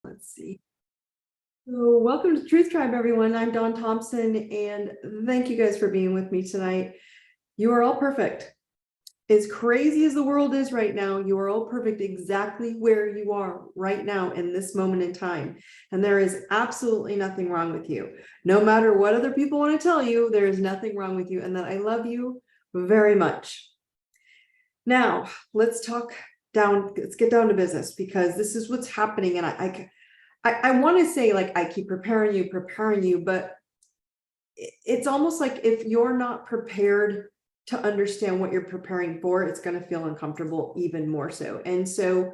Let's see. So welcome to Truth Tribe, everyone. I'm Dawn Thompson, and thank you guys for being with me tonight. You are all perfect. As crazy as the world is right now, you are all perfect exactly where you are right now in this moment in time. And there is absolutely nothing wrong with you. No matter what other people want to tell you, there is nothing wrong with you, and that I love you very much. Now, let's get down to business, because this is what's happening. And I want to say, like, I keep preparing you, but it's almost like if you're not prepared to understand what you're preparing for, it's going to feel uncomfortable even more so. And so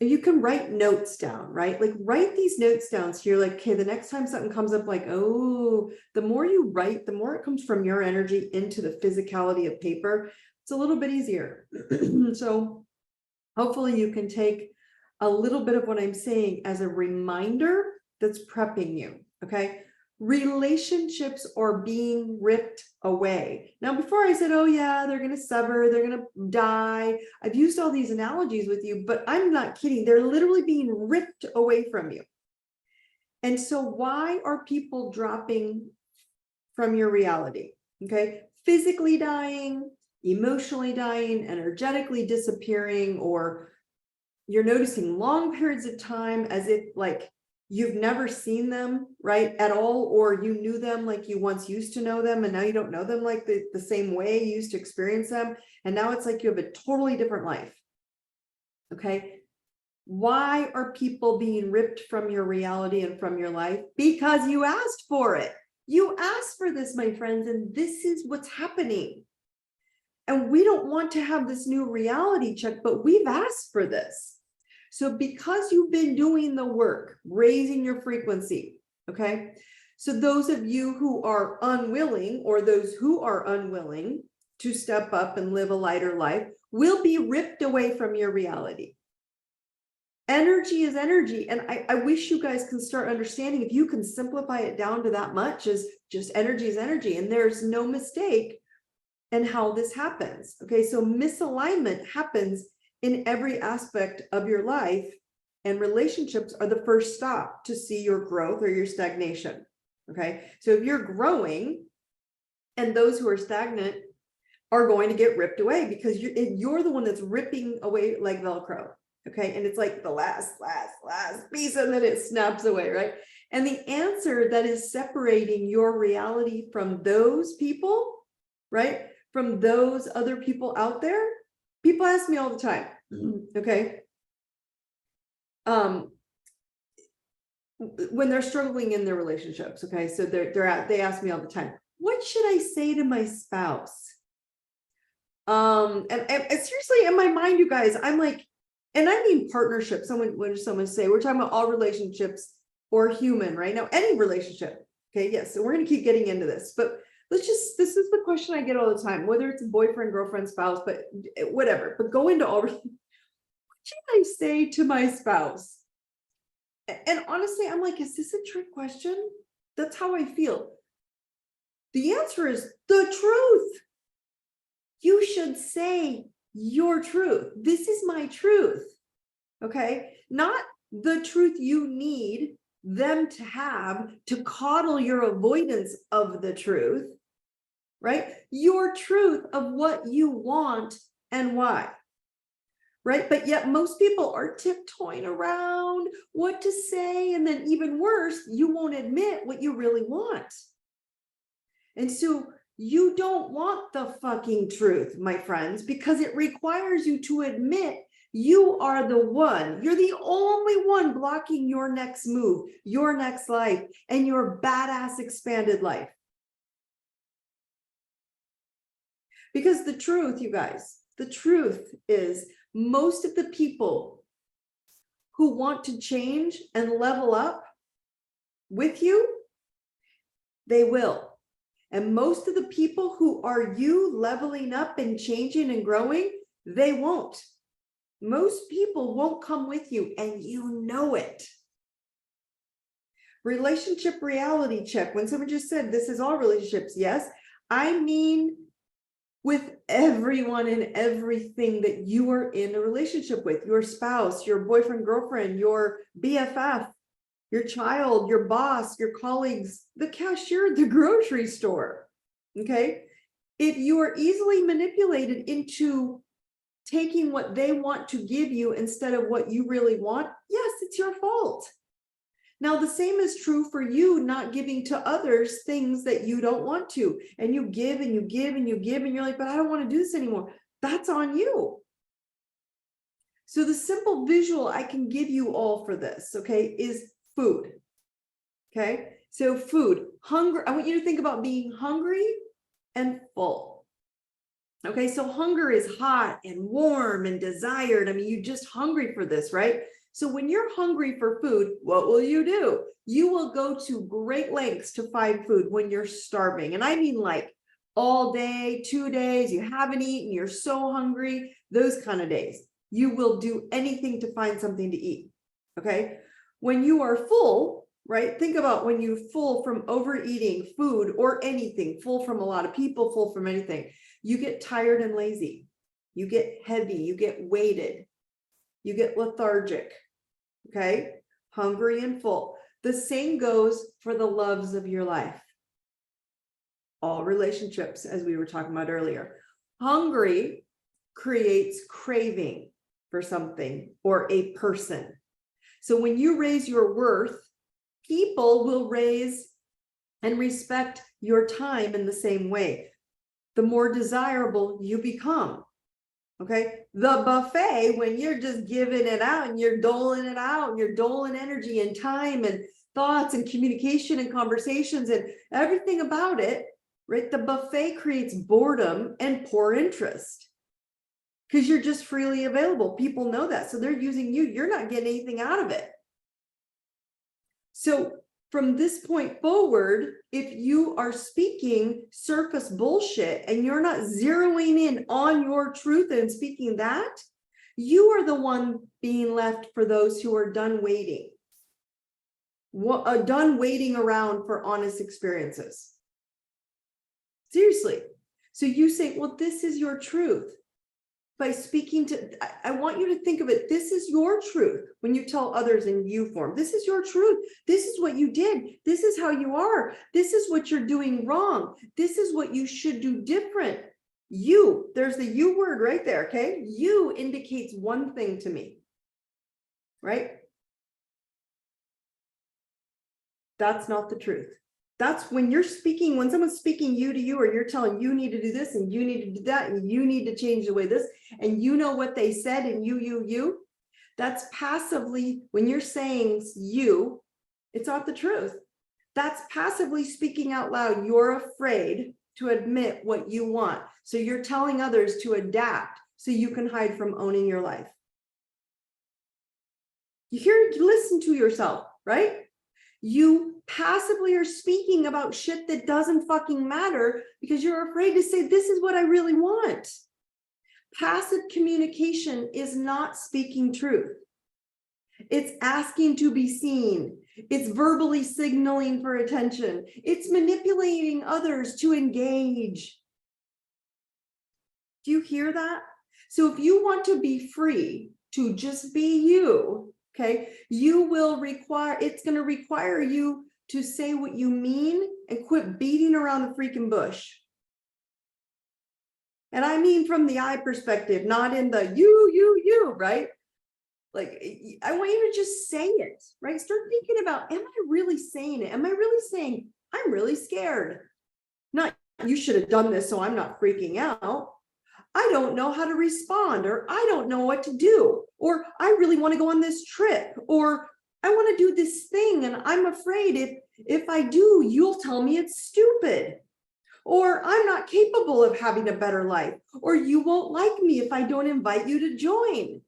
you can write notes down, right? Like, write these notes down. So you're like, okay, the next time something comes up, like, oh, the more you write, the more it comes from your energy into the physicality of paper. It's a little bit easier. So hopefully you can take a little bit of what I'm saying as a reminder that's prepping you, okay? Relationships are being ripped away. Now, before I said, oh yeah, they're gonna sever, they're gonna die. I've used all these analogies with you, but I'm not kidding. They're literally being ripped away from you. And so why are people dropping from your reality? Okay, physically dying, emotionally dying, energetically disappearing, or you're noticing long periods of time as if like you've never seen them, right, at all, or you knew them like you once used to know them, and now you don't know them like the same way you used to experience them, and now it's like you have a totally different life. Okay, why are people being ripped from your reality and from your life? Because you asked for it. You asked for this, my friends, and this is what's happening. And we don't want to have this new reality check, but we've asked for this. So because you've been doing the work, raising your frequency, okay? So those of you who are unwilling, or those who are unwilling to step up and live a lighter life, will be ripped away from your reality. Energy is energy. And I wish you guys can start understanding, if you can simplify it down to that much, is just energy is energy. And there's no mistake in how this happens. Okay, so misalignment happens in every aspect of your life, and relationships are the first stop to see your growth or your stagnation. Okay, so if you're growing and those who are stagnant are going to get ripped away, because you're the one that's ripping away like Velcro. Okay, and it's like the last piece, and then it snaps away, right? And the answer that is separating your reality from those people, right, from those other people out there, people ask me all the time, okay, when they're struggling in their relationships, okay, so they ask me all the time, what should I say to my spouse? And seriously, in my mind, you guys, I'm like, and I mean partnership. When someone say, we're talking about all relationships or human, right? Now, any relationship, okay, yes, so we're going to keep getting into this, but this is the question I get all the time, whether it's a boyfriend, girlfriend, spouse, but whatever, but go into all, what should I say to my spouse? And honestly, I'm like, is this a trick question? That's how I feel. The answer is the truth. You should say your truth. This is my truth, okay? Not the truth you need them to have to coddle your avoidance of the truth, right? Your truth of what you want and why, right? But yet most people are tiptoeing around what to say, and then even worse, you won't admit what you really want. And so you don't want the fucking truth, my friends, because it requires you to admit you are the one. You're the only one blocking your next move, your next life, and your badass expanded life. Because the truth, you guys, the truth is most of the people who want to change and level up with you, they will. And most of the people who are you leveling up and changing and growing, they won't. Most people won't come with you, and you know it. Relationship reality check. When someone just said, this is all relationships, yes, I mean with everyone and everything that you are in a relationship with, your spouse, your boyfriend, girlfriend, your BFF, your child, your boss, your colleagues, the cashier at the grocery store. Okay. If you are easily manipulated into taking what they want to give you instead of what you really want, yes, it's your fault. Now, the same is true for you not giving to others things that you don't want to. And you give and you give and you give, and you're like, but I don't want to do this anymore. That's on you. So the simple visual I can give you all for this, okay, is food. Okay, so food, hunger. I want you to think about being hungry and full. Okay, so hunger is hot and warm and desired. I mean, you're just hungry for this, right? So when you're hungry for food, what will you do? You will go to great lengths to find food when you're starving. And I mean like all day, 2 days, you haven't eaten, you're so hungry, those kind of days. You will do anything to find something to eat, okay? When you are full, right? Think about when you're full from overeating food or anything, full from a lot of people, full from anything. You get tired and lazy. You get heavy, you get weighted, you get lethargic, okay? Hungry and full. The same goes for the loves of your life. All relationships, as we were talking about earlier. Hungry creates craving for something or a person. So when you raise your worth, people will raise and respect your time in the same way. The more desirable you become. Okay. The buffet, when you're just giving it out and you're doling it out, and you're doling energy and time and thoughts and communication and conversations and everything about it, right? The buffet creates boredom and poor interest because you're just freely available. People know that. So they're using you. You're not getting anything out of it. So from this point forward, if you are speaking surface bullshit and you're not zeroing in on your truth and speaking that, you are the one being left for those who are done waiting. Done waiting around for honest experiences. Seriously. So you say, well, this is your truth. By speaking to, I want you to think of it. This is your truth when you tell others in you form. This is your truth. This is what you did. This is how you are. This is what you're doing wrong. This is what you should do different. You, there's the you word right there. Okay. You indicates one thing to me, right? That's not the truth. That's when you're speaking, when someone's speaking you to you, or you're telling you need to do this and you need to do that and you need to change the way this, and you know what they said and you, that's passively, when you're saying you, it's not the truth. That's passively speaking out loud. You're afraid to admit what you want. So you're telling others to adapt so you can hide from owning your life. You listen to yourself, right? You passively are speaking about shit that doesn't fucking matter because you're afraid to say, this is what I really want. Passive communication is not speaking truth. It's asking to be seen. It's verbally signaling for attention. It's manipulating others to engage. Do you hear that? So if you want to be free to just be you, okay, you will require, it's going to require you to say what you mean and quit beating around the freaking bush. And I mean from the I perspective, not in the you, right? Like, I want you to just say it, right? Start thinking about, am I really saying it? Am I really saying, I'm really scared? Not, you should have done this so I'm not freaking out. I don't know how to respond, or I don't know what to do, or I really want to go on this trip, or I want to do this thing and I'm afraid if I do, you'll tell me it's stupid, or I'm not capable of having a better life, or you won't like me if I don't invite you to join.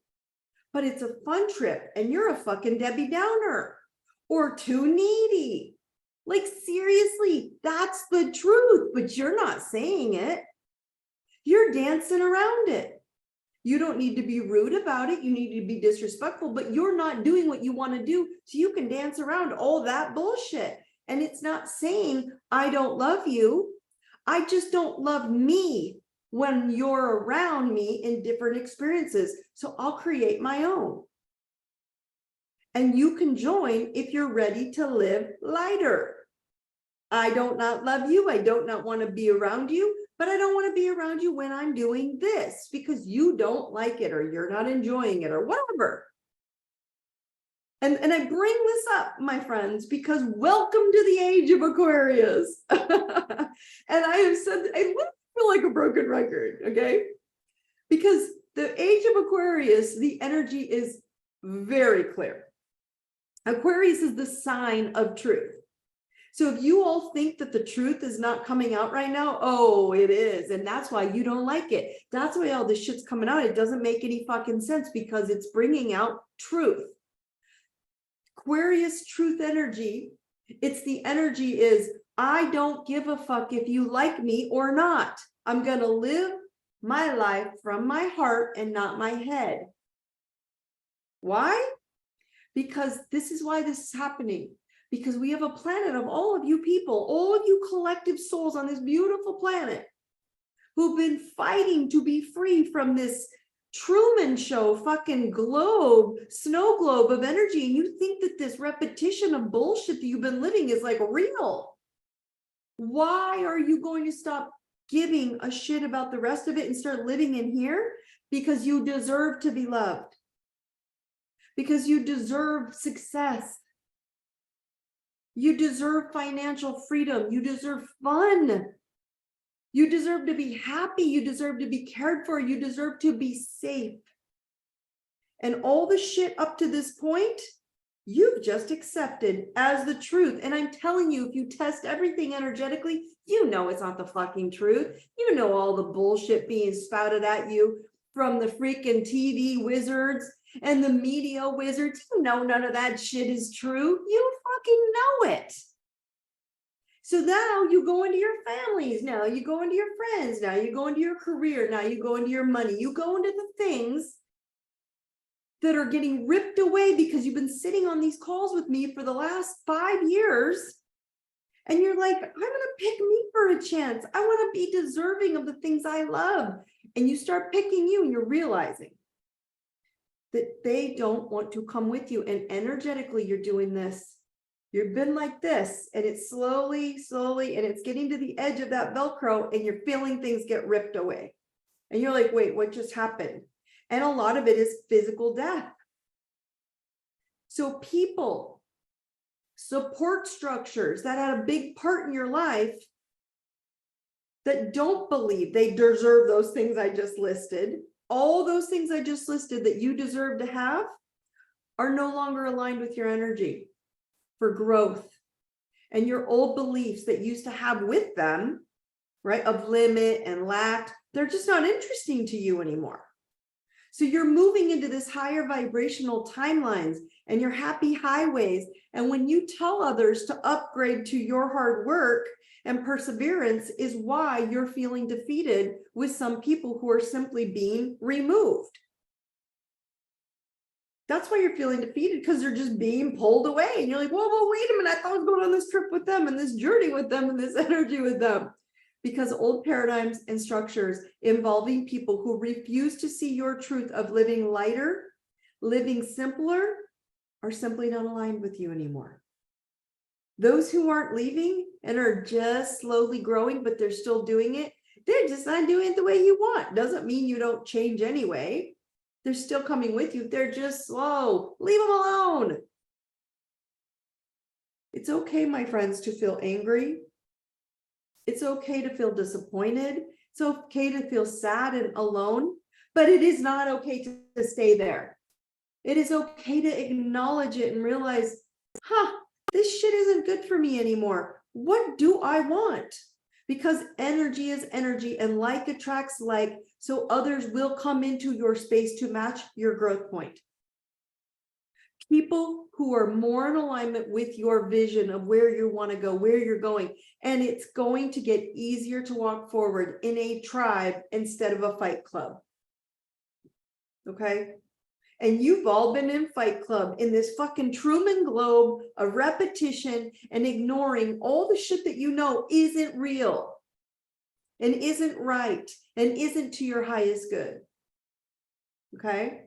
But it's a fun trip and you're a fucking Debbie Downer or too needy. Like, seriously, that's the truth, but you're not saying it. You're dancing around it. You don't need to be rude about it. You need to be disrespectful, but you're not doing what you want to do. So you can dance around all that bullshit. And it's not saying, I don't love you. I just don't love me when you're around me in different experiences. So I'll create my own. And you can join if you're ready to live lighter. I don't not love you. I don't not want to be around you, but I don't want to be around you when I'm doing this because you don't like it or you're not enjoying it or whatever. And I bring this up, my friends, because welcome to the age of Aquarius. And I have said, I literally feel like a broken record, okay? Because the age of Aquarius, the energy is very clear. Aquarius is the sign of truth. So if you all think that the truth is not coming out right now, oh, it is. And that's why you don't like it. That's why all this shit's coming out. It doesn't make any fucking sense because it's bringing out truth. Aquarius truth energy, it's the energy is, I don't give a fuck if you like me or not. I'm going to live my life from my heart and not my head. Why? Because this is why this is happening. Because we have a planet of all of you people, all of you collective souls on this beautiful planet who've been fighting to be free from this Truman Show fucking globe, snow globe of energy. And you think that this repetition of bullshit that you've been living is like real. Why are you going to stop giving a shit about the rest of it and start living in here? Because you deserve to be loved. Because you deserve success. You deserve financial freedom. You deserve fun. You deserve to be happy. You deserve to be cared for. You deserve to be safe. And all the shit up to this point, you've just accepted as the truth. And I'm telling you, if you test everything energetically, you know it's not the fucking truth. You know all the bullshit being spouted at you from the freaking TV wizards and the media wizards. You know none of that shit is true. You fucking know it. So now you go into your families, now you go into your friends, now you go into your career, now you go into your money, you go into the things that are getting ripped away because you've been sitting on these calls with me for the last 5 years. And you're like, I'm going to pick me for a chance. I want to be deserving of the things I love. And you start picking you and you're realizing that they don't want to come with you. And energetically, you're doing this. You've been like this, and it's slowly, and it's getting to the edge of that Velcro, and you're feeling things get ripped away. And you're like, wait, what just happened? And a lot of it is physical death. So people, support structures that had a big part in your life that don't believe they deserve those things I just listed, all those things I just listed that you deserve to have are no longer aligned with your energy for growth. And your old beliefs that you used to have with them, right, of limit and lack, they're just not interesting to you anymore. So you're moving into this higher vibrational timelines and your happy highways. And when you tell others to upgrade to your hard work and perseverance is why you're feeling defeated with some people who are simply being removed. That's why you're feeling defeated, because they're just being pulled away. And you're like, whoa, wait a minute. I thought I was going on this trip with them and this journey with them and this energy with them. Because old paradigms and structures involving people who refuse to see your truth of living lighter, living simpler, are simply not aligned with you anymore. Those who aren't leaving and are just slowly growing, but they're still doing it, they're just not doing it the way you want. Doesn't mean you don't change anyway. They're still coming with you. They're just slow. Leave them alone. It's okay, my friends, to feel angry. It's okay to feel disappointed. It's okay to feel sad and alone, but it is not okay to stay there. It is okay to acknowledge it and realize, this shit isn't good for me anymore. What do I want? Because energy is energy and like attracts like, so others will come into your space to match your growth point. People who are more in alignment with your vision of where you want to go, where you're going, and it's going to get easier to walk forward in a tribe instead of a fight club. Okay? And you've all been in Fight Club in this fucking Truman globe of repetition and ignoring all the shit that you know isn't real and isn't right and isn't to your highest good. Okay?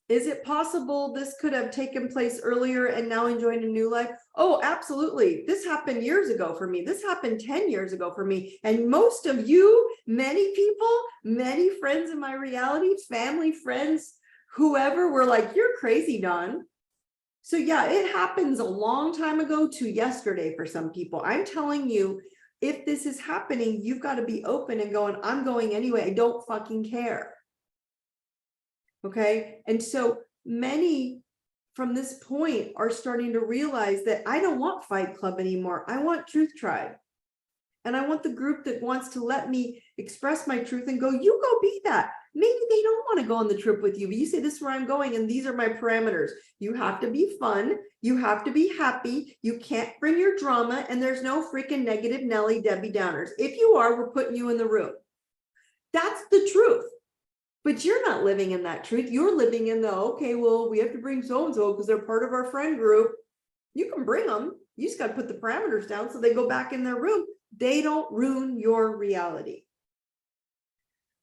Is it possible this could have taken place earlier and now enjoying a new life? Oh, absolutely. This happened years ago for me. This happened 10 years ago for me. And most of you, many people, many friends in my reality, family, friends, whoever, were like, you're crazy, Dawn. So yeah, it happens a long time ago to yesterday for some people. I'm telling you, if this is happening, you've got to be open and going, I'm going anyway. I don't fucking care. Okay. And so many from this point are starting to realize that I don't want Fight Club anymore. I want Truth Tribe. And I want the group that wants to let me express my truth and go, you go be that. Maybe they don't want to go on the trip with you, but you say, this is where I'm going, and these are my parameters. You have to be fun. You have to be happy. You can't bring your drama, and there's no freaking negative Nelly Debbie Downers. If you are, we're putting you in the room. That's the truth. But you're not living in that truth. You're living in the, okay, well, we have to bring so-and-so because they're part of our friend group. You can bring them. You just got to put the parameters down so they go back in their room. They don't ruin your reality.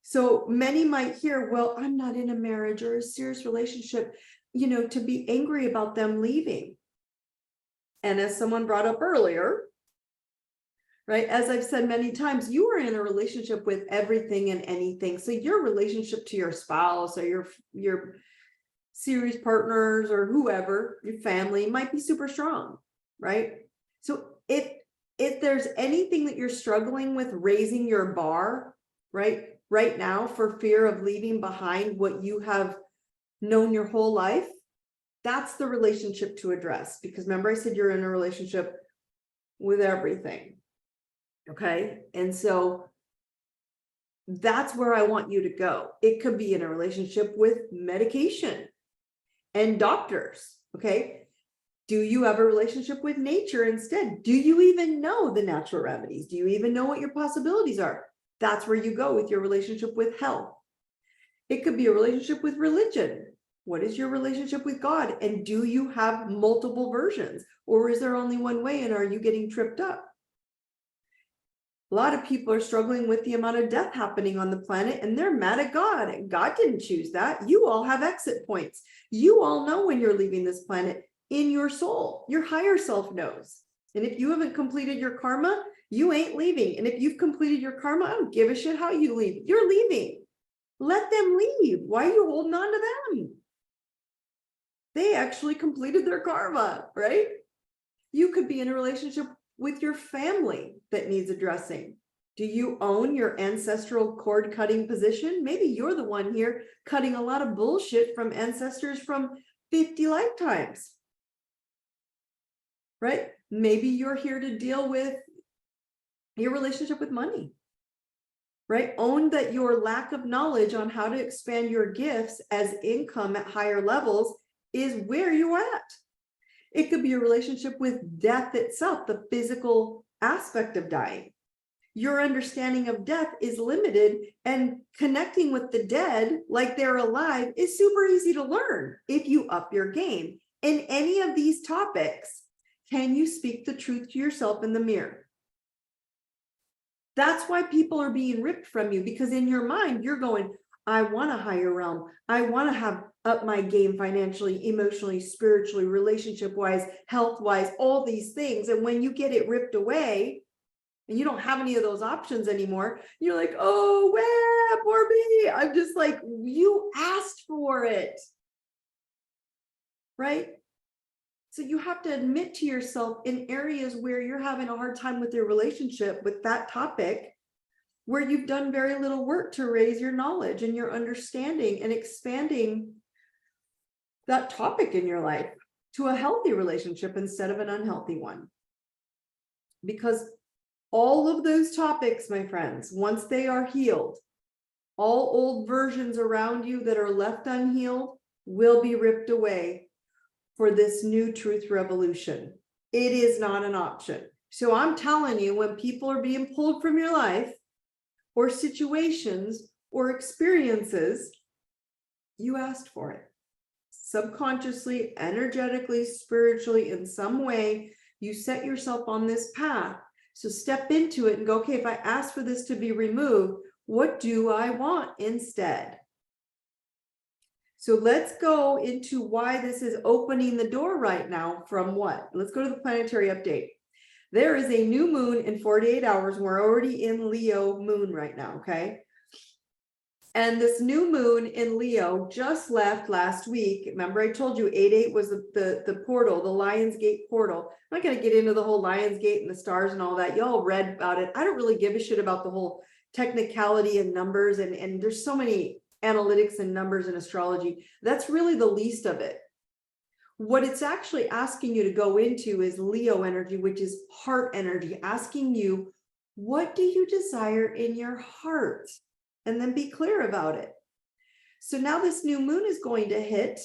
So many might hear, well, I'm not in a marriage or a serious relationship, you know, to be angry about them leaving. And as someone brought up earlier, right, as I've said many times, you are in a relationship with everything and anything. So your relationship to your spouse or your series partners or whoever, your family, might be super strong, right? So if there's anything that you're struggling with raising your bar, right now, for fear of leaving behind what you have known your whole life, that's the relationship to address. Because remember, I said you're in a relationship with everything. Okay. And so that's where I want you to go. It could be in a relationship with medication and doctors. Okay. Do you have a relationship with nature instead? Do you even know the natural remedies? Do you even know what your possibilities are? That's where you go with your relationship with health. It could be a relationship with religion. What is your relationship with God? And do you have multiple versions? Or is there only one way, and are you getting tripped up? A lot of people are struggling with the amount of death happening on the planet, and they're mad at God. God didn't choose that. You all have exit points. You all know when you're leaving this planet in your soul. Your higher self knows. And if you haven't completed your karma, you ain't leaving. And if you've completed your karma, I don't give a shit how you leave. You're leaving. Let them leave. Why are you holding on to them? They actually completed their karma, right? You could be in a relationship with your family that needs addressing. Do you own your ancestral cord cutting position? Maybe you're the one here cutting a lot of bullshit from ancestors from 50 lifetimes, right? Maybe you're here to deal with your relationship with money, right? Own that your lack of knowledge on how to expand your gifts as income at higher levels is where you're at. It could be a relationship with death itself, the physical aspect of dying. Your understanding of death is limited, and connecting with the dead like they're alive is super easy to learn if you up your game. In any of these topics, can you speak the truth to yourself in the mirror? That's why people are being ripped from you, because in your mind, you're going, I want a higher realm. I want to have up my game financially, emotionally, spiritually, relationship-wise, health-wise, all these things. And when you get it ripped away and you don't have any of those options anymore, you're like, oh, where, poor me. I'm just like, you asked for it, right? So you have to admit to yourself in areas where you're having a hard time with your relationship with that topic, where you've done very little work to raise your knowledge and your understanding and expanding that topic in your life to a healthy relationship instead of an unhealthy one. Because all of those topics, my friends, once they are healed, all old versions around you that are left unhealed will be ripped away for this new truth revolution. It is not an option. So I'm telling you, when people are being pulled from your life, or situations or experiences, you asked for it. Subconsciously, energetically, spiritually, in some way, you set yourself on this path. So step into it and go, okay, if I ask for this to be removed, what do I want instead? So let's go into why this is opening the door right now from what? Let's go to the planetary update. There is a new moon in 48 hours. We're already in Leo moon right now, okay? And this new moon in Leo just left last week. Remember, I told you 8-8 was the portal, the Lion's Gate portal. I'm not going to get into the whole Lion's Gate and the stars and all that. Y'all read about it. I don't really give a shit about the whole technicality and numbers. And there's so many analytics and numbers in astrology. That's really the least of it. What it's actually asking you to go into is Leo energy, which is heart energy, asking you, what do you desire in your heart? And then be clear about it. So now this new moon is going to hit,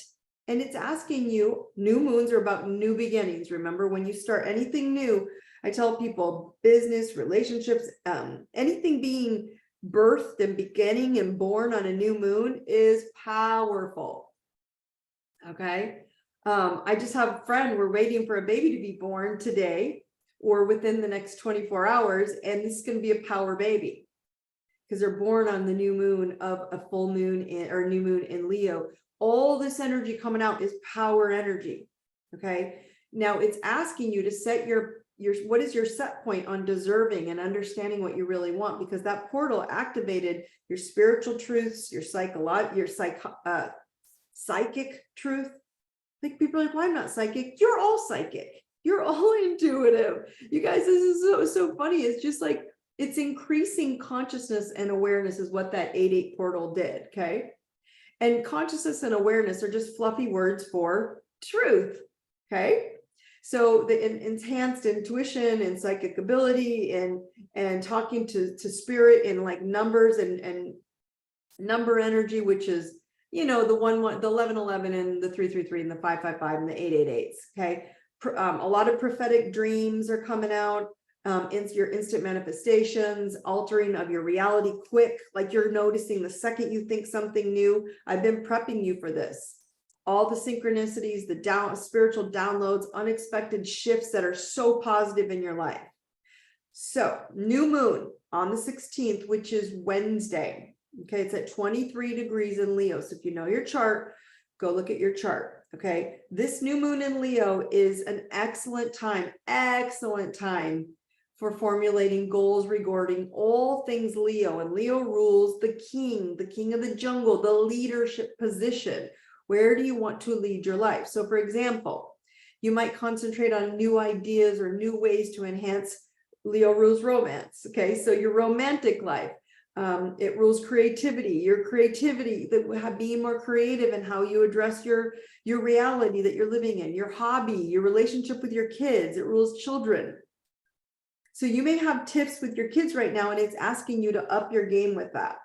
and it's asking you, new moons are about new beginnings. Remember, when you start anything new, I tell people business, relationships, anything being birthed and beginning and born on a new moon is powerful. Okay. I just have a friend, we're waiting for a baby to be born today or within the next 24 hours, and this is going to be a power baby, because they're born on the new moon of a full moon or new moon in Leo. All this energy coming out is power energy. Okay. Now it's asking you to set your what is your set point on deserving and understanding what you really want, because that portal activated your spiritual truths, your psychic truth. Like people are like, well, I'm not psychic. You're all psychic. You're all intuitive. You guys, this is so funny. It's just like, it's increasing consciousness and awareness is what that 8-8 portal did, okay? And consciousness and awareness are just fluffy words for truth, okay? So the enhanced intuition and psychic ability and talking to spirit in like numbers and number energy, which is, you know, the 1111 and the 333 and the 555 and the 888s, okay? A lot of prophetic dreams are coming out. Into your instant manifestations, altering of your reality quick, like you're noticing the second you think something new. I've been prepping you for this. All the synchronicities, the spiritual downloads, unexpected shifts that are so positive in your life. So new moon on the 16th, which is Wednesday. Okay, it's at 23 degrees in Leo. So if you know your chart, go look at your chart. Okay, this new moon in Leo is an excellent time for formulating goals regarding all things Leo. And Leo rules the king of the jungle, the leadership position. Where do you want to lead your life? So for example, you might concentrate on new ideas or new ways to enhance. Leo rules romance. Okay, so your romantic life. It rules creativity, your creativity, that being more creative in how you address your reality that you're living in, your hobby, your relationship with your kids. It rules children. So you may have tips with your kids right now, and it's asking you to up your game with that.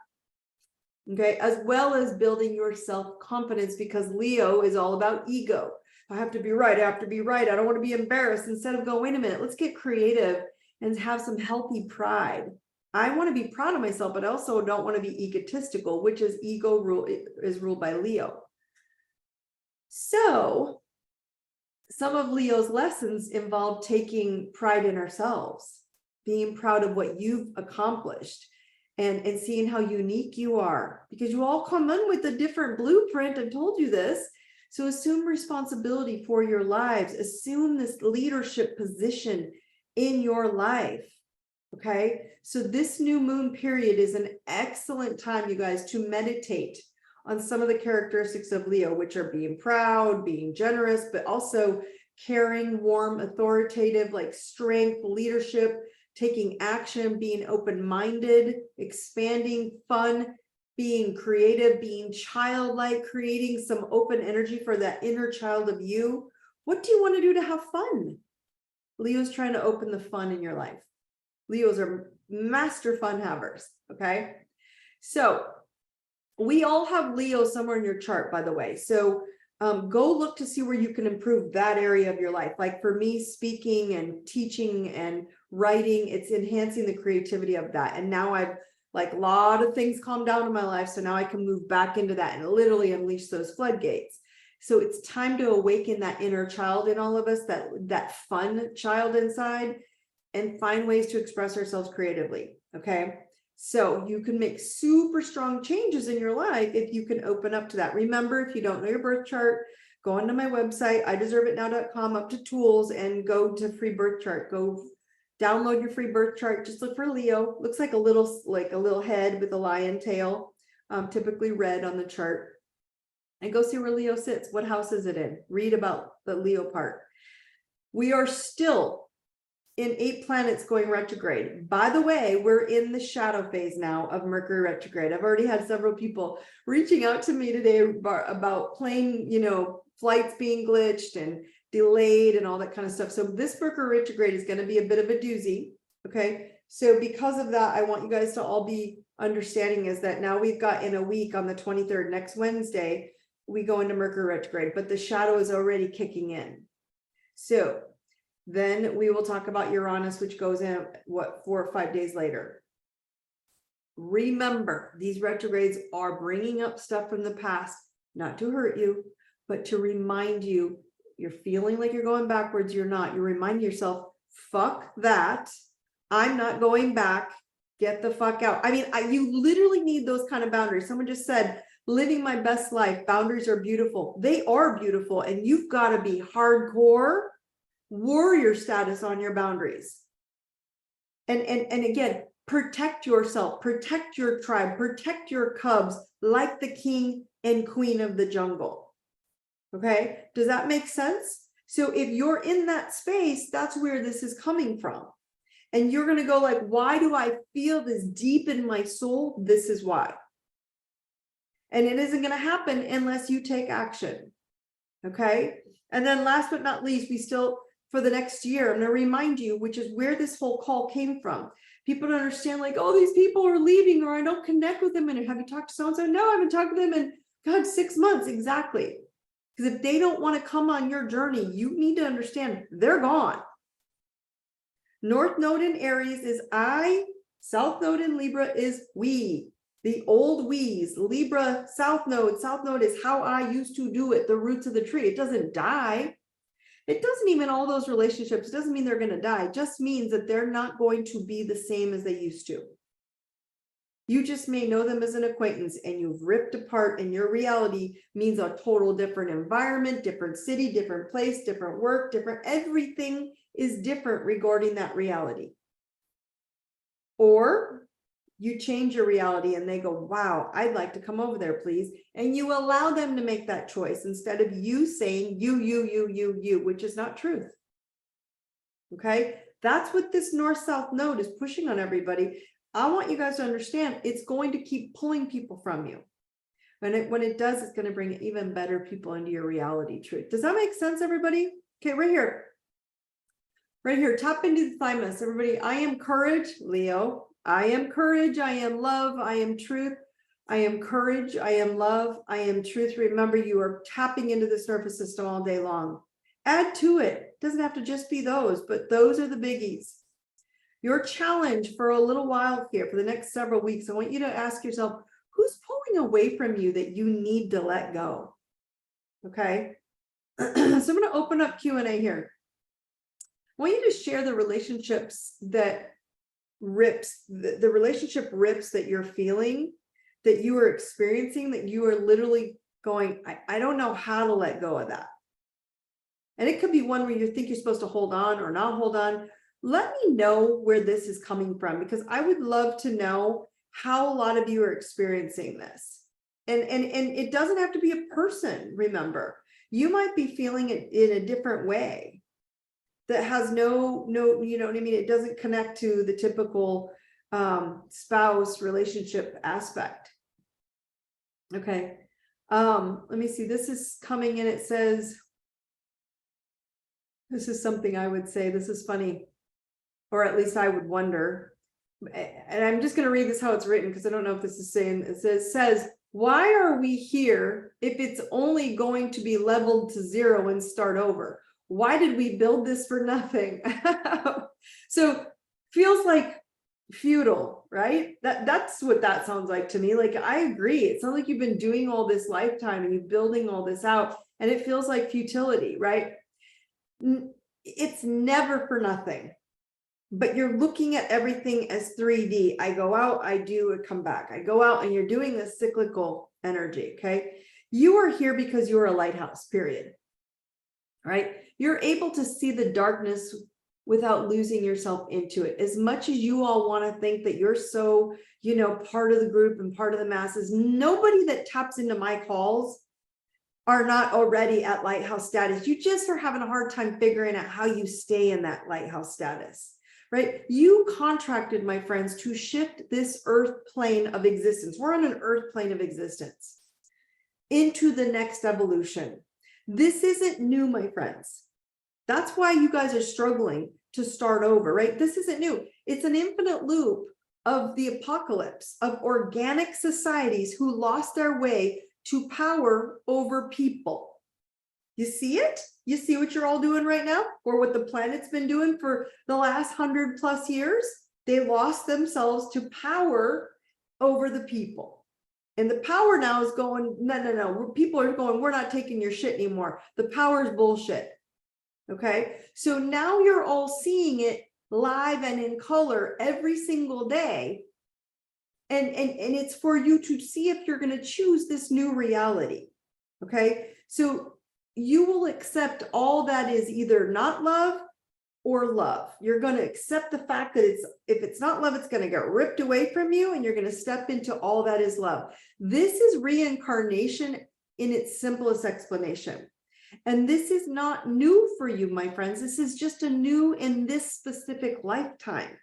Okay, as well as building your self-confidence, because Leo is all about ego. I have to be right. I have to be right. I don't want to be embarrassed. Instead of go, wait a minute, let's get creative and have some healthy pride. I want to be proud of myself, but I also don't want to be egotistical, which is is ruled by Leo. So some of Leo's lessons involve taking pride in ourselves, being proud of what you've accomplished, and seeing how unique you are, because you all come in with a different blueprint. I've told you this. So assume responsibility for your lives, assume this leadership position in your life. Okay, so this new moon period is an excellent time, you guys, to meditate on some of the characteristics of Leo, which are being proud, being generous, but also caring, warm, authoritative, like strength, leadership, taking action, being open-minded, expanding, fun, being creative, being childlike, creating some open energy for that inner child of you. What do you want to do to have fun? Leo's trying to open the fun in your life. Leos are master fun havers. Okay, so we all have Leo somewhere in your chart, by the way. So go look to see where you can improve that area of your life. Like for me, speaking and teaching and writing, it's enhancing the creativity of that. And now I've like a lot of things calmed down in my life. So now I can move back into that and literally unleash those floodgates. So it's time to awaken that inner child in all of us, that fun child inside, and find ways to express ourselves creatively. Okay. So you can make super strong changes in your life if you can open up to that. Remember, if you don't know your birth chart, go onto my website, ideserveitnow.com, up to tools, and go to free birth chart. Go download your free birth chart. Just look for Leo. Looks like a little head with a lion tail, typically red on the chart. And go see where Leo sits. What house is it in? Read about the Leo part. We are still in 8 planets going retrograde. By the way, we're in the shadow phase now of Mercury retrograde. I've already had several people reaching out to me today about plane, flights being glitched and delayed and all that kind of stuff. So this Mercury retrograde is going to be a bit of a doozy. Okay. So because of that, I want you guys to all be understanding is that now we've got in a week on the 23rd, next Wednesday, we go into Mercury retrograde, but the shadow is already kicking in. So then we will talk about Uranus, which goes in 4 or 5 days later. Remember, these retrogrades are bringing up stuff from the past, not to hurt you, but to remind you, you're feeling like you're going backwards, you're not. You're reminding yourself, fuck that. I'm not going back. Get the fuck out. I mean, you literally need those kind of boundaries. Someone just said, living my best life, boundaries are beautiful. They are beautiful, and you've got to be hardcore warrior status on your boundaries. And again, protect yourself, protect your tribe, protect your cubs like the king and queen of the jungle. Okay, does that make sense? So if you're in that space, that's where this is coming from. And you're going to go like, why do I feel this deep in my soul? This is why. And it isn't going to happen unless you take action. Okay. And then last but not least, we still, for the next year, I'm going to remind you, which is where this whole call came from. People don't understand, like, oh, these people are leaving, or I don't connect with them. And have you talked to so-and-so? No, I haven't talked to them in, God, 6 months. Exactly. Because if they don't want to come on your journey, you need to understand they're gone. North Node in Aries is I, South Node in Libra is we. The old we's. Libra, South Node is how I used to do it, the roots of the tree. It doesn't die. It doesn't even, all those relationships, it doesn't mean they're going to die. It just means that they're not going to be the same as they used to. You just may know them as an acquaintance, and you've ripped apart, and your reality means a total different environment, different city, different place, different work, different, everything is different regarding that reality. Or you change your reality and they go, wow, I'd like to come over there, please. And you allow them to make that choice instead of you saying you, which is not truth. Okay. That's what this north-south node is pushing on everybody. I want you guys to understand it's going to keep pulling people from you. When it does, it's going to bring even better people into your reality truth. Does that make sense, everybody? Okay, right here. Right here, tap into the thymus, everybody. I am courage, Leo. I am courage. I am love. I am truth. I am courage. I am love. I am truth. Remember, you are tapping into this nervous system all day long. Add to it. It doesn't have to just be those, but those are the biggies. Your challenge for a little while here, for the next several weeks, I want you to ask yourself, who's pulling away from you that you need to let go? Okay. So I'm going to open up Q&A here. I want you to share the relationships that the relationship rips that you're feeling, that you are experiencing, that you are literally going, I don't know how to let go of that. And it could be one where you think you're supposed to hold on or not hold on. Let me know where this is coming from, because I would love to know how a lot of you are experiencing this. And it doesn't have to be a person, remember. You might be feeling it in a different way that has no, you know what I mean? It doesn't connect to the typical spouse relationship aspect. Okay. Let me see. This is coming in. It says, this is something I would say, this is funny, or at least I would wonder. And I'm just going to read this how it's written, because I don't know if this is saying, it says, why are we here if it's only going to be leveled to 0 and start over? Why did we build this for nothing? So feels like futile, right? That's what that sounds like to me. Like, I agree. It sounds like you've been doing all this lifetime and you're building all this out, and it feels like futility, right? It's never for nothing. but you're looking at everything as 3D. I go out, I do, I come back. I go out, and you're doing this cyclical energy, okay? You are here because you are a lighthouse, period. Right? You're able to see the darkness without losing yourself into it. As much as you all want to think that you're so, part of the group and part of the masses, nobody that taps into my calls are not already at lighthouse status. You just are having a hard time figuring out how you stay in that lighthouse status, right? You contracted, my friends, to shift this earth plane of existence. We're on an earth plane of existence into the next evolution. This isn't new, my friends. That's why you guys are struggling to start over, right? This isn't new. It's an infinite loop of the apocalypse of organic societies who lost their way to power over people. You see it? You see what you're all doing right now, or what the planet's been doing for the last 100+ years? They lost themselves to power over the people. And the power now is going, no. People are going, we're not taking your shit anymore. The power is bullshit. Okay. So now you're all seeing it live and in color every single day. And it's for you to see if you're going to choose this new reality. Okay. So you will accept all that is either not love or love. You're going to accept the fact that if it's not love, it's going to get ripped away from you, and you're going to step into all that is love. This is reincarnation in its simplest explanation. And this is not new for you, my friends. This is just a new in this specific lifetime.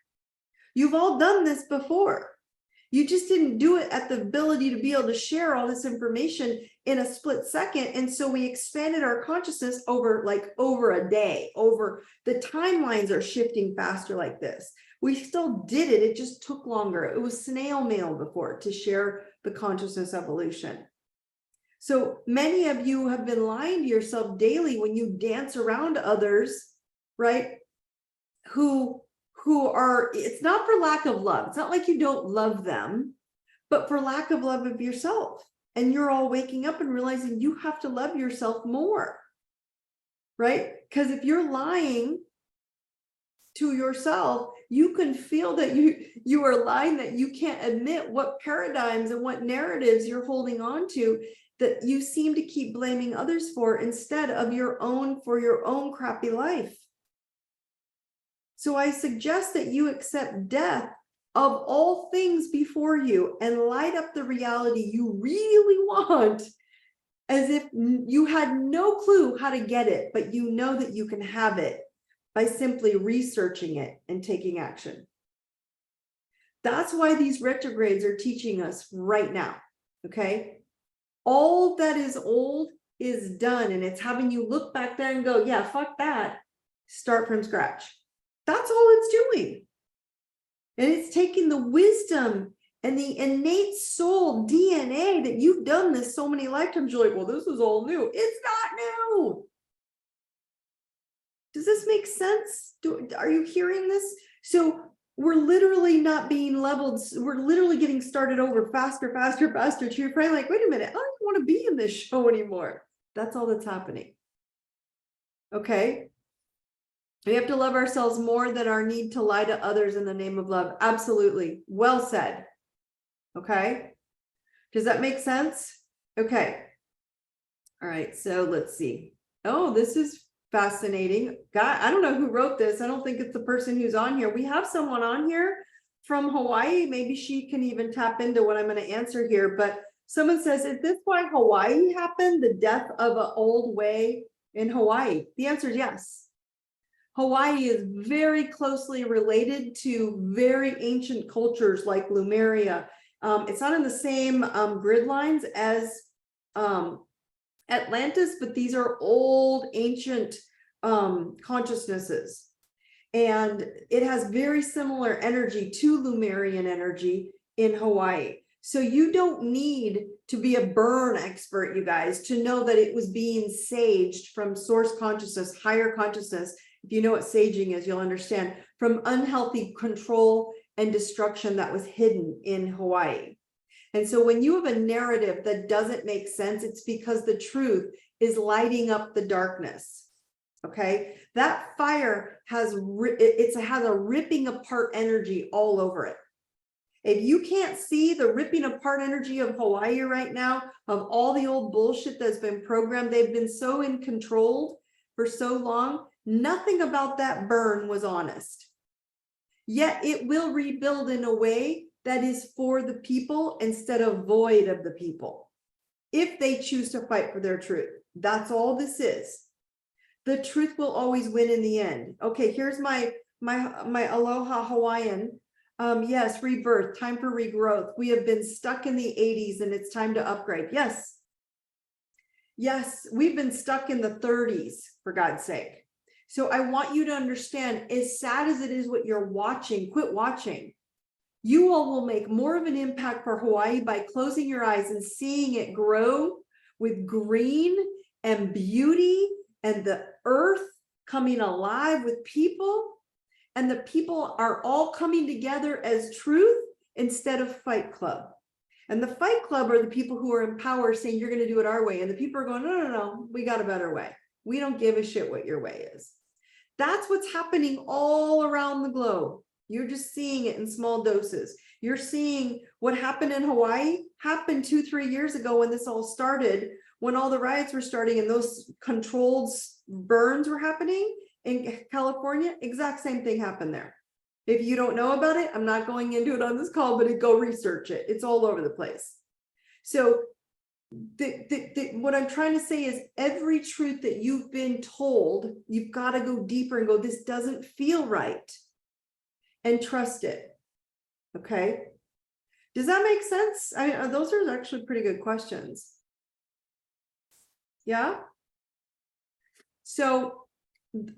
You've all done this before. You just didn't do it at the ability to be able to share all this information in a split second. And so we expanded our consciousness over a day, over the timelines are shifting faster like this. We still did it. It just took longer. It was snail mail before to share the consciousness evolution. So many of you have been lying to yourself daily when you dance around others, right? Who are, it's not for lack of love. It's not like you don't love them, but for lack of love of yourself. And you're all waking up and realizing you have to love yourself more, right? Because if you're lying to yourself, you can feel that you are lying, that you can't admit what paradigms and what narratives you're holding on to, that you seem to keep blaming others for instead of your own crappy life. So I suggest that you accept death of all things before you and light up the reality you really want, as if you had no clue how to get it, but you know that you can have it by simply researching it and taking action. That's why these retrogrades are teaching us right now, okay? All that is old is done, and it's having you look back there and go, yeah, fuck that, start from scratch. That's all it's doing. And it's taking the wisdom and the innate soul DNA that you've done this so many lifetimes. You're like, well, this is all new. It's not new. Does this make sense? Are you hearing this? So we're literally not being leveled. We're literally getting started over faster. To your friend, like, wait a minute, I don't want to be in this show anymore. That's all that's happening. Okay. We have to love ourselves more than our need to lie to others in the name of love. Absolutely. Well said. Okay. Does that make sense? Okay. All right. So let's see. Oh, this is fascinating. God, I don't know who wrote this. I don't think it's the person who's on here. We have someone on here from Hawaii. Maybe she can even tap into what I'm going to answer here. But someone says, is this why Hawaii happened? The death of an old way in Hawaii? The answer is yes. Hawaii is very closely related to very ancient cultures like Lemuria. It's not in the same grid lines as Atlantis, but these are old ancient consciousnesses. And it has very similar energy to Lemurian energy in Hawaii. So you don't need to be a burn expert, you guys, to know that it was being saged from source consciousness, higher consciousness. If you know what saging is, you'll understand, from unhealthy control and destruction that was hidden in Hawaii. And so when you have a narrative that doesn't make sense, it's because the truth is lighting up the darkness. Okay, that fire has it has a ripping apart energy all over it. If you can't see the ripping apart energy of Hawaii right now, of all the old bullshit that's been programmed, they've been so in control for so long, nothing about that burn was honest. Yet it will rebuild in a way that is for the people instead of void of the people, if they choose to fight for their truth. That's all this is. The truth will always win in the end. Okay, here's my Aloha Hawaiian. Yes, rebirth, time for regrowth. We have been stuck in the 80s and it's time to upgrade. Yes. Yes, we've been stuck in the 30s, for God's sake. So I want you to understand, as sad as it is what you're watching, quit watching. You all will make more of an impact for Hawaii by closing your eyes and seeing it grow with green and beauty and the earth coming alive with people. And the people are all coming together as truth instead of Fight Club. And the Fight Club are the people who are in power saying you're going to do it our way. And the people are going, no, no, no, we got a better way. We don't give a shit what your way is. That's what's happening all around the globe. You're just seeing it in small doses. You're seeing what happened in Hawaii happened 2-3 years ago when this all started, when all the riots were starting and those controlled burns were happening in California. Exact same thing happened there. If you don't know about it, I'm not going into it on this call, but go research it. It's all over the place. So what I'm trying to say is every truth that you've been told, you've got to go deeper and go, this doesn't feel right. And trust it. Okay. Does that make sense? Those are actually pretty good questions. Yeah. So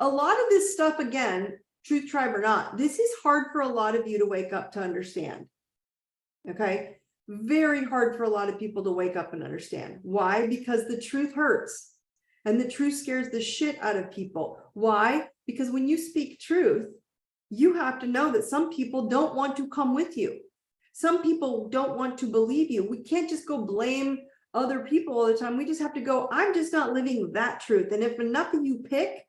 a lot of this stuff, again, Truth Tribe or not, this is hard for a lot of you to wake up to understand. Okay. Very hard for a lot of people to wake up and understand. Why? Because the truth hurts and the truth scares the shit out of people. Why? Because when you speak truth, you have to know that some people don't want to come with you. Some people don't want to believe you. We can't just go blame other people all the time. We just have to go, I'm just not living that truth. And if enough of you pick,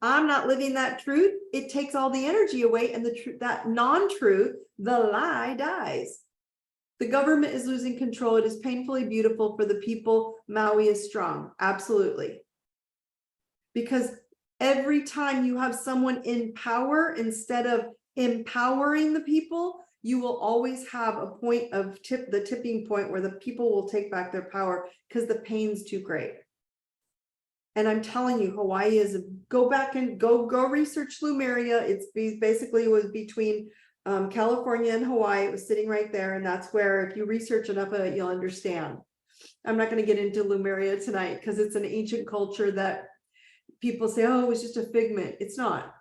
I'm not living that truth, it takes all the energy away and the truth, that non-truth, the lie dies. The government is losing control. It is painfully beautiful for the people. Maui is strong. Absolutely. Because every time you have someone in power, instead of empowering the people, you will always have a point of the tipping point where the people will take back their power because the pain's too great. And I'm telling you, Hawaii is, go back and go research Lemuria. It's basically was between California and Hawaii. It was sitting right there. And that's where, if you research enough of it, you'll understand. I'm not going to get into Lemuria tonight because it's an ancient culture that people say, oh, it was just a figment. It's not.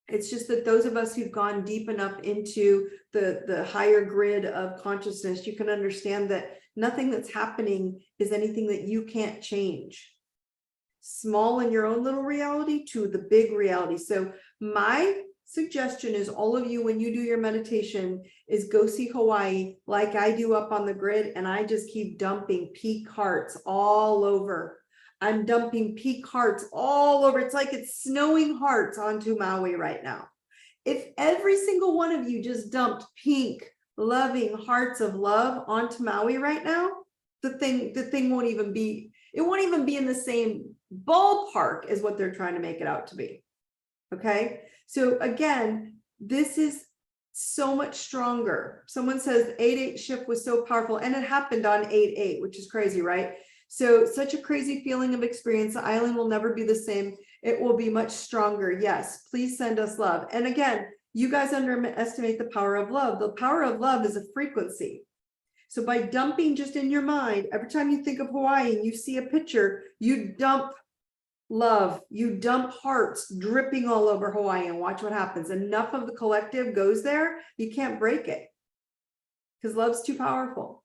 It's just that those of us who've gone deep enough into the higher grid of consciousness, you can understand that nothing that's happening is anything that you can't change. Small in your own little reality to the big reality. So my suggestion is, all of you, when you do your meditation, is go see Hawaii like I do up on the grid, and I just keep dumping peak hearts all over. I'm dumping peak hearts all over. It's like it's snowing hearts onto Maui right now. If every single one of you just dumped pink, loving hearts of love onto Maui right now, the thing won't even be, it won't even be in the same ballpark as what they're trying to make it out to be. Okay. So again, this is so much stronger. Someone says 8-8 shift was so powerful, and it happened on 8-8, which is crazy, right? So such a crazy feeling of experience. The island will never be the same. It will be much stronger. Yes, please send us love. And again, you guys underestimate the power of love. The power of love is a frequency. So by dumping just in your mind, every time you think of Hawaii and you see a picture, you dump love, you dump hearts dripping all over Hawaii, and watch what happens. Enough of the collective goes there, you can't break it because love's too powerful.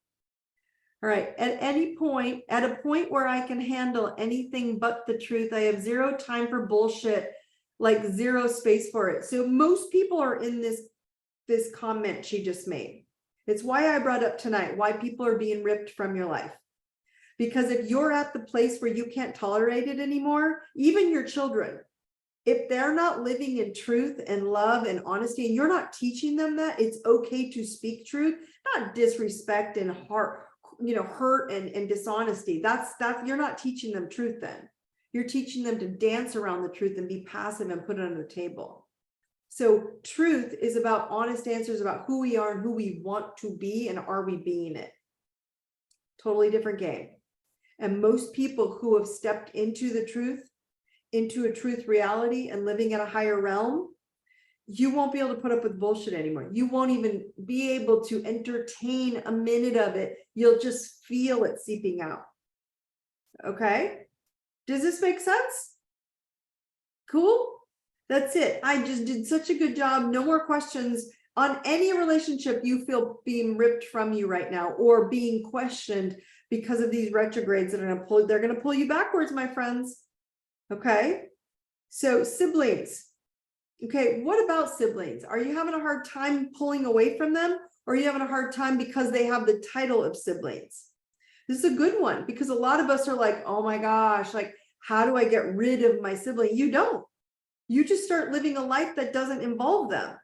All right, at any point, at a point where I can handle anything but the truth, I have zero time for bullshit, like zero space for it. So most people are in this comment she just made. It's why I brought up tonight, why people are being ripped from your life. Because if you're at the place where you can't tolerate it anymore, even your children, if they're not living in truth and love and honesty, and you're not teaching them that it's okay to speak truth, not disrespect and hurt and dishonesty. That's you're not teaching them truth then. You're teaching them to dance around the truth and be passive and put it on the table. So truth is about honest answers about who we are and who we want to be, and are we being it? Totally different game. And most people who have stepped into the truth, into a truth reality and living at a higher realm, you won't be able to put up with bullshit anymore. You won't even be able to entertain a minute of it. You'll just feel it seeping out. Okay? Does this make sense? Cool? That's it. I just did such a good job. No more questions on any relationship you feel being ripped from you right now or being questioned because of these retrogrades that are they're going to pull you backwards, my friends. Okay? So siblings. Okay, what about siblings? Are you having a hard time pulling away from them? Or are you having a hard time because they have the title of siblings? This is a good one, because a lot of us are like, oh my gosh, like, how do I get rid of my sibling? You don't. You just start living a life that doesn't involve them.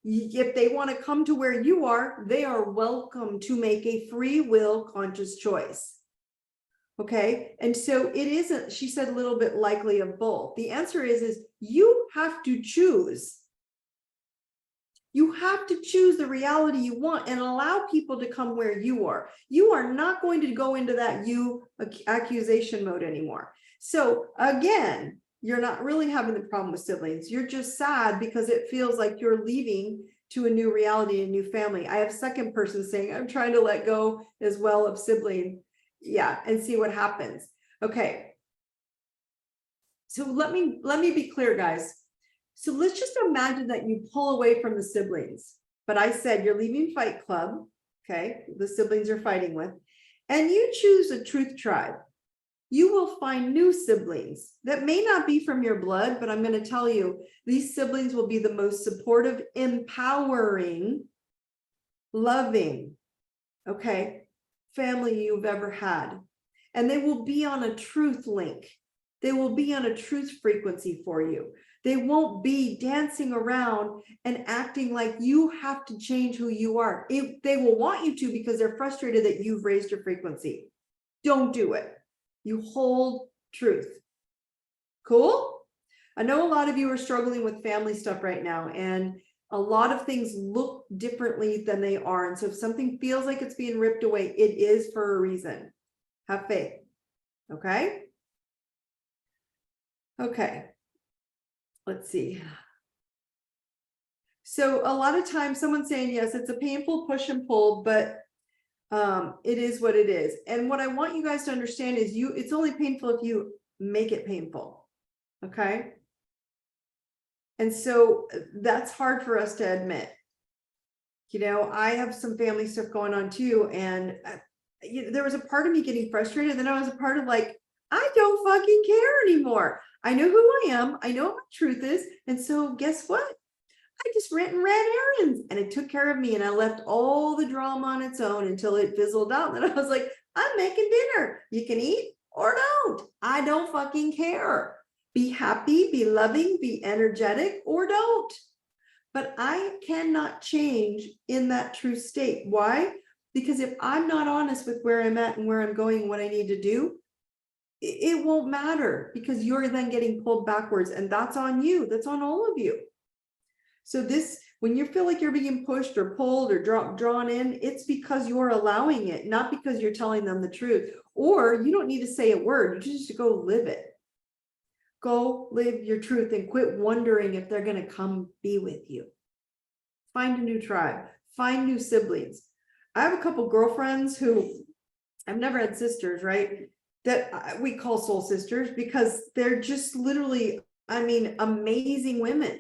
If they want to come to where you are, they are welcome to make a free will conscious choice. Okay. And so it isn't, she said, a little bit likely of both. The answer is you have to choose. You have to choose the reality you want and allow people to come where you are. You are not going to go into that accusation mode anymore. So again, you're not really having the problem with siblings. You're just sad because it feels like you're leaving to a new reality, a new family. I have a second person saying, I'm trying to let go as well of sibling. Yeah, and see what happens. Okay. So let me be clear, guys. So let's just imagine that you pull away from the siblings. But I said you're leaving Fight Club. Okay. The siblings you're fighting with. And you choose a truth tribe. You will find new siblings that may not be from your blood, but I'm going to tell you, these siblings will be the most supportive, empowering, loving, okay, family you've ever had. And they will be on a truth link. They will be on a truth frequency for you. They won't be dancing around and acting like you have to change who you are. They will want you to because they're frustrated that you've raised your frequency. Don't do it. You hold truth. Cool? I know a lot of you are struggling with family stuff right now, and a lot of things look differently than they are. And so if something feels like it's being ripped away, it is for a reason. Have faith. Okay? Okay. Let's see. So a lot of times someone's saying, yes, it's a painful push and pull, but it is what it is. And what I want you guys to understand is it's only painful if you make it painful. Okay. And so that's hard for us to admit. You know, I have some family stuff going on too. And there was a part of me getting frustrated. Then I was a part of like, I don't fucking care anymore. I know who I am. I know what my truth is. And so guess what? I just ran errands and it took care of me, and I left all the drama on its own until it fizzled out. And I was like, I'm making dinner. You can eat or don't. I don't fucking care. Be happy, be loving, be energetic, or don't. But I cannot change in that true state. Why? Because if I'm not honest with where I'm at and where I'm going, what I need to do, it won't matter, because you're then getting pulled backwards, and that's on you. That's on all of you. So when you feel like you're being pushed or pulled or drawn in, it's because you're allowing it, not because you're telling them the truth. Or you don't need to say a word. You just go live it. Go live your truth and quit wondering if they're going to come be with you. Find a new tribe. Find new siblings. I have a couple girlfriends who I've never had sisters, right? That we call soul sisters, because they're just literally, I mean, amazing women.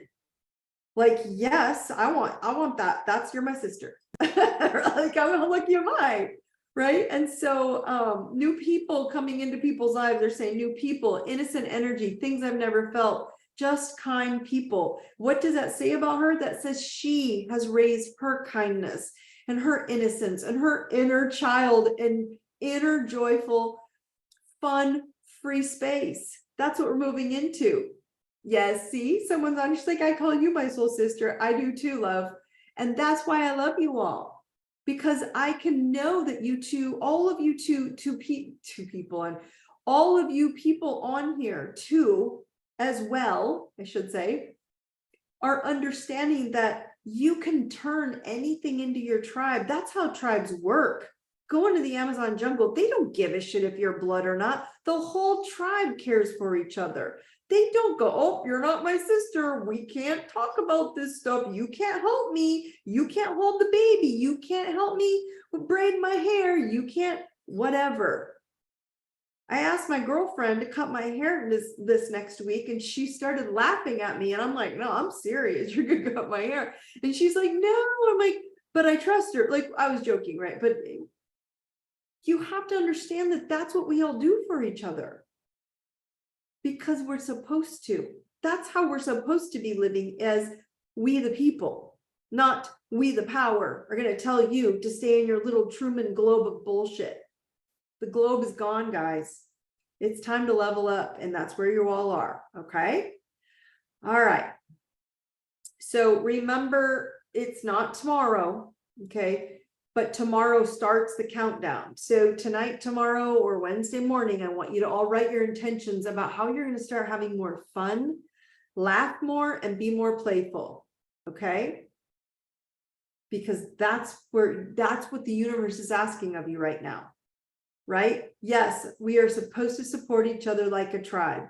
Like, yes, I want that. You're my sister. Like, how lucky am I? Right. And so new people coming into people's lives, they're saying new people, innocent energy, things I've never felt, just kind people. What does that say about her? That says she has raised her kindness and her innocence and her inner child, and inner joyful, fun, free space. That's what we're moving into. Yes, see, someone's on, she's like, I call you my soul sister. I do too, love. And that's why I love you all, because I can know that you two, all of you two people, and all of you people on here too, as well, I should say, are understanding that you can turn anything into your tribe. That's how tribes work. Go into the Amazon jungle. They don't give a shit if you're blood or not. The whole tribe cares for each other. They don't go, oh, you're not my sister. We can't talk about this stuff. You can't help me. You can't hold the baby. You can't help me braid my hair. You can't, whatever. I asked my girlfriend to cut my hair this next week, and she started laughing at me. And I'm like, no, I'm serious. You're gonna cut my hair. And she's like, no. I'm like, but I trust her. Like, I was joking, right? But you have to understand that that's what we all do for each other, because we're supposed to. That's how we're supposed to be living, as we the people, not we the power are going to tell you to stay in your little Truman globe of bullshit. The globe is gone, guys. It's time to level up, and that's where you all are. Okay. All right. So remember, it's not tomorrow. Okay. But tomorrow starts the countdown. So tonight, tomorrow, or Wednesday morning, I want you to all write your intentions about how you're going to start having more fun, laugh more, and be more playful. Okay. Because that's what the universe is asking of you right now. Right? Yes, we are supposed to support each other like a tribe.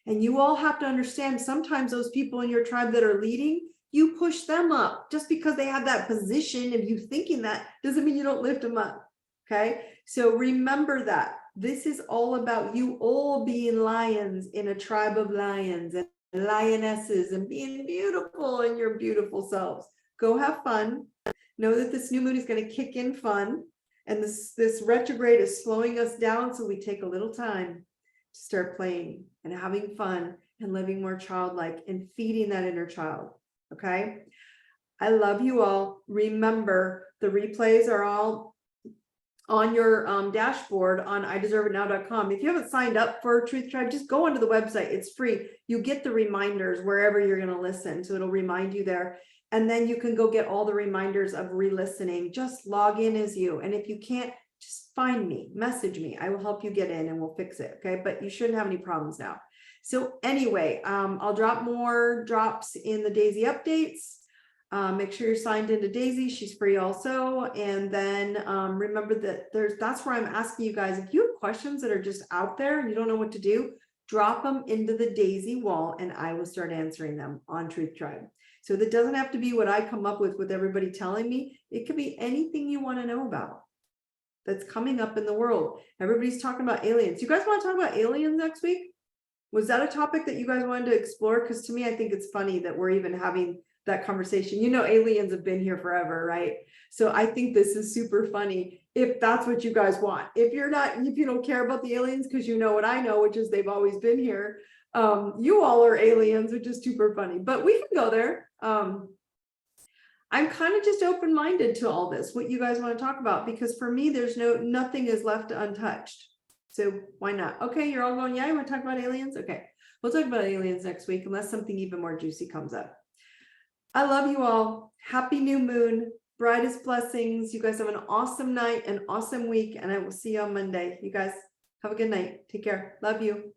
And you all have to understand, sometimes those people in your tribe that are leading, you push them up. Just because they have that position of you thinking that doesn't mean you don't lift them up. Okay. So remember that this is all about you all being lions in a tribe of lions and lionesses, and being beautiful in your beautiful selves. Go have fun. Know that this new moon is going to kick in fun. And this retrograde is slowing us down, so we take a little time to start playing and having fun and living more childlike and feeding that inner child. Okay. I love you all. Remember, the replays are all on your dashboard on IDeserveItNow.com. If you haven't signed up for Truth Tribe, just go onto the website. It's free. You get the reminders wherever you're going to listen. So it'll remind you there. And then you can go get all the reminders of re-listening. Just log in as you. And if you can't, just find me, message me. I will help you get in and we'll fix it. Okay. But you shouldn't have any problems now. So anyway, I'll drop more drops in the Daisy updates. Make sure you're signed into Daisy. She's free also. And then remember that that's where I'm asking you guys, if you have questions that are just out there and you don't know what to do, drop them into the Daisy wall and I will start answering them on Truth Tribe. So that doesn't have to be what I come up with everybody telling me. It could be anything you want to know about that's coming up in the world. Everybody's talking about aliens. You guys want to talk about aliens next week? Was that a topic that you guys wanted to explore? Because to me, I think it's funny that we're even having that conversation. You know, aliens have been here forever, right? So I think this is super funny if that's what you guys want. If you don't care about the aliens because you know what I know, which is they've always been here. You all are aliens, which is super funny, but we can go there. I'm kind of just open-minded to all this, what you guys want to talk about, because for me, there's nothing is left untouched. So why not? Okay, you're all going, yeah, you want to talk about aliens? Okay, we'll talk about aliens next week, unless something even more juicy comes up. I love you all. Happy new moon, brightest blessings. You guys have an awesome night, an awesome week, and I will see you on Monday. You guys have a good night. Take care. Love you.